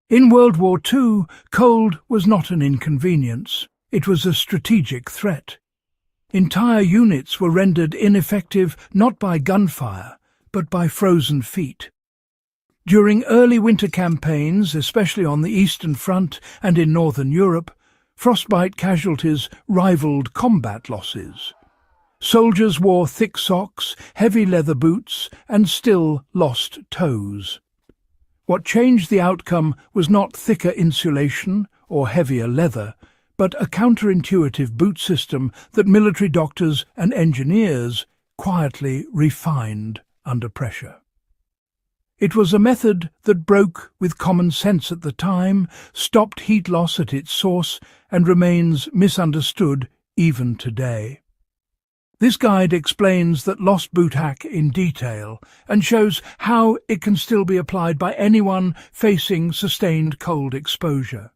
In World War II, cold was not an inconvenience. It was a strategic threat. Entire units were rendered ineffective not by gunfire, but by frozen feet. During early winter campaigns, especially on the Eastern Front and in Northern Europe, frostbite casualties rivaled combat losses. Soldiers wore thick socks, heavy leather boots, and still lost toes. What changed the outcome was not thicker insulation or heavier leather, but a counterintuitive boot system that military doctors and engineers quietly refined under pressure. It was a method that broke with common sense at the time, stopped heat loss at its source, and remains misunderstood even today. This guide explains that lost boot hack in detail and shows how it can still be applied by anyone facing sustained cold exposure.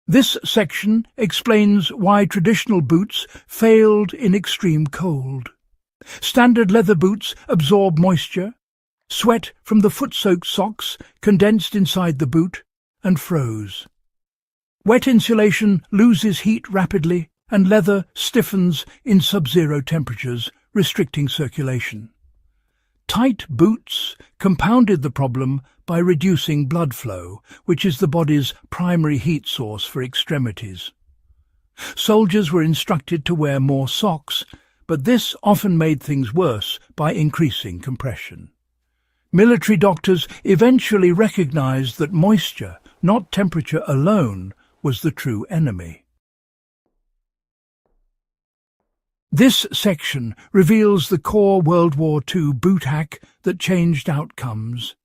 This section explains why traditional boots failed in extreme cold. Standard leather boots absorb moisture. Sweat from the foot-soaked socks condensed inside the boot and froze. Wet insulation loses heat rapidly, and leather stiffens in sub-zero temperatures, restricting circulation. Tight boots compounded the problem by reducing blood flow, which is the body's primary heat source for extremities. Soldiers were instructed to wear more socks, but this often made things worse by increasing compression. Military doctors eventually recognized that moisture, not temperature alone, was the true enemy. This section reveals the core World War II boot hack that changed outcomes.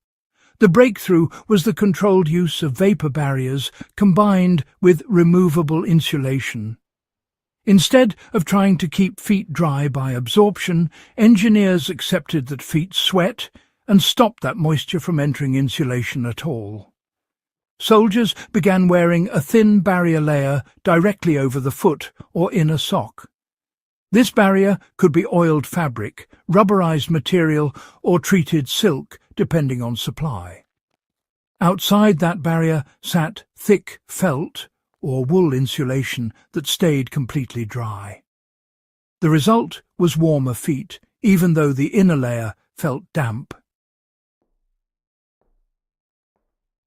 The breakthrough was the controlled use of vapor barriers combined with removable insulation. Instead of trying to keep feet dry by absorption, engineers accepted that feet sweat and stopped that moisture from entering insulation at all. Soldiers began wearing a thin barrier layer directly over the foot or inner sock. This barrier could be oiled fabric, rubberized material, or treated silk, depending on supply. Outside that barrier sat thick felt or wool insulation that stayed completely dry. The result was warmer feet, even though the inner layer felt damp.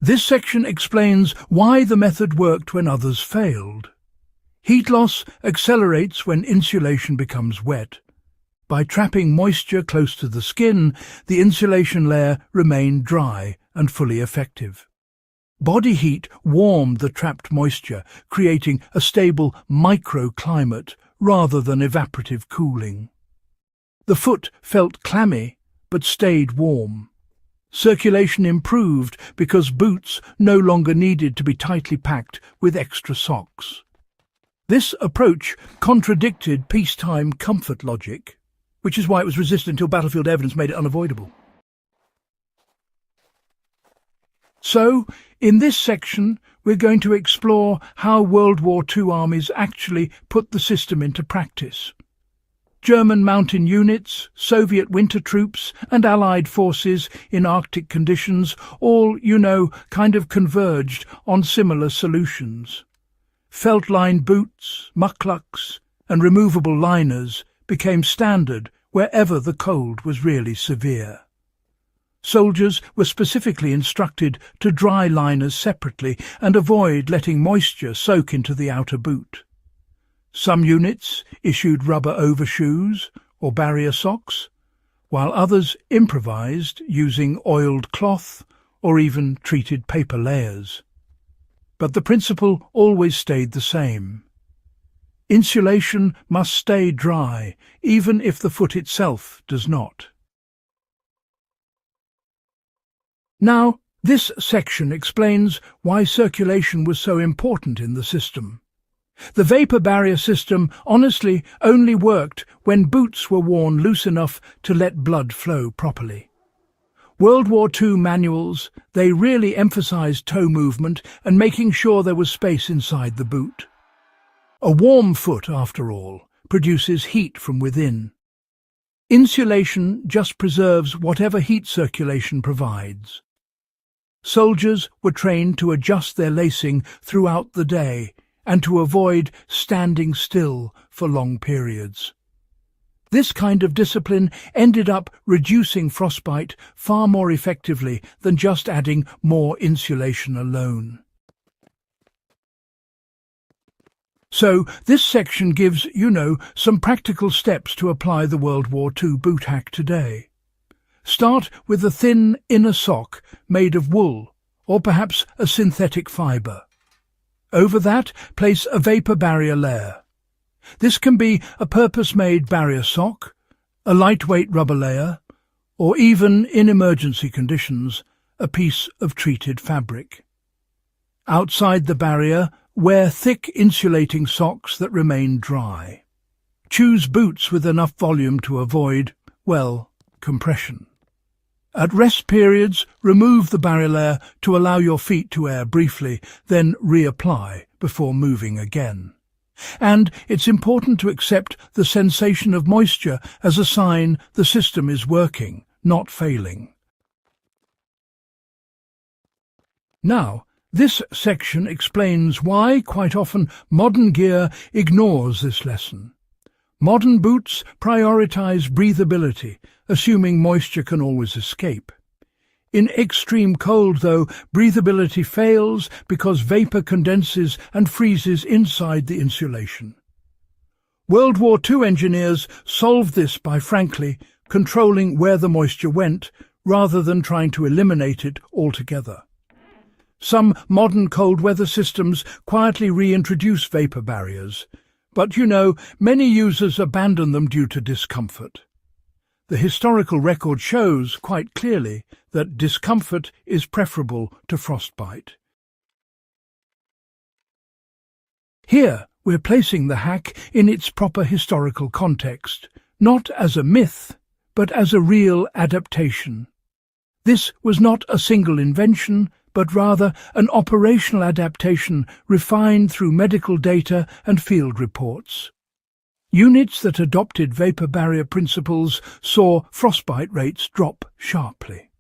This section explains why the method worked when others failed. Heat loss accelerates when insulation becomes wet. By trapping moisture close to the skin, the insulation layer remained dry and fully effective. Body heat warmed the trapped moisture, creating a stable microclimate rather than evaporative cooling. The foot felt clammy but stayed warm. Circulation improved because boots no longer needed to be tightly packed with extra socks. This approach contradicted peacetime comfort logic, which is why it was resisted until battlefield evidence made it unavoidable. So, in this section, we're going to explore how World War II armies actually put the system into practice. German mountain units, Soviet winter troops, and Allied forces in Arctic conditions all, kind of converged on similar solutions. Felt-lined boots, mucklucks, and removable liners became standard wherever the cold was really severe. Soldiers were specifically instructed to dry liners separately and avoid letting moisture soak into the outer boot. Some units issued rubber overshoes or barrier socks, while others improvised using oiled cloth or even treated paper layers. But the principle always stayed the same. Insulation must stay dry, even if the foot itself does not. Now, this section explains why circulation was so important in the system. The vapor barrier system honestly only worked when boots were worn loose enough to let blood flow properly. World War II manuals, they really emphasized toe movement and making sure there was space inside the boot. A warm foot, after all, produces heat from within. Insulation just preserves whatever heat circulation provides. Soldiers were trained to adjust their lacing throughout the day and to avoid standing still for long periods. This kind of discipline ended up reducing frostbite far more effectively than just adding more insulation alone. So this section gives, some practical steps to apply the World War II boot hack today. Start with a thin inner sock made of wool or perhaps a synthetic fibre. Over that, place a vapor barrier layer. This can be a purpose-made barrier sock, a lightweight rubber layer, or even, in emergency conditions, a piece of treated fabric. Outside the barrier, wear thick insulating socks that remain dry. Choose boots with enough volume to avoid, compression. At rest periods, remove the barrier layer to allow your feet to air briefly, then reapply before moving again. And it's important to accept the sensation of moisture as a sign the system is working, not failing. Now, this section explains why, quite often, modern gear ignores this lesson. Modern boots prioritize breathability, assuming moisture can always escape. In extreme cold, though, breathability fails because vapor condenses and freezes inside the insulation. World War II engineers solved this by, frankly, controlling where the moisture went rather than trying to eliminate it altogether. Some modern cold weather systems quietly reintroduce vapor barriers, but many users abandon them due to discomfort. The historical record shows quite clearly that discomfort is preferable to frostbite. Here we're placing the hack in its proper historical context, not as a myth, but as a real adaptation. This was not a single invention, but rather an operational adaptation refined through medical data and field reports. Units that adopted vapor barrier principles saw frostbite rates drop sharply.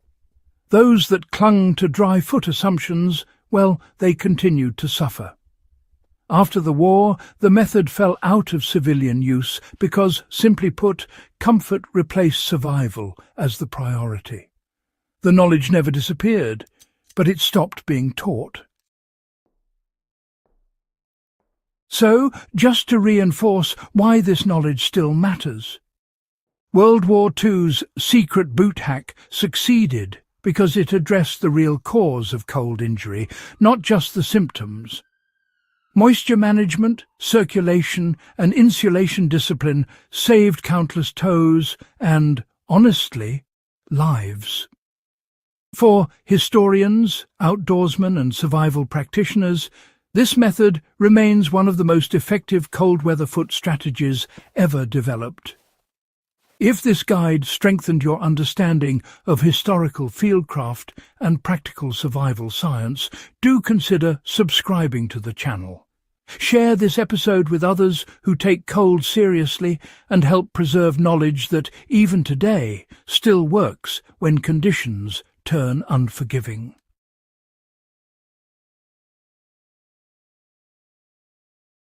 Those that clung to dry foot assumptions, they continued to suffer. After the war, the method fell out of civilian use because, simply put, comfort replaced survival as the priority. The knowledge never disappeared, but it stopped being taught. So, just to reinforce why this knowledge still matters, World War II's secret boot hack succeeded because it addressed the real cause of cold injury, not just the symptoms. Moisture management, circulation, and insulation discipline saved countless toes and, honestly, lives. For historians, outdoorsmen, and survival practitioners, this method remains one of the most effective cold weather foot strategies ever developed. If this guide strengthened your understanding of historical fieldcraft and practical survival science, do consider subscribing to the channel. Share this episode with others who take cold seriously and help preserve knowledge that, even today, still works when conditions turn unforgiving.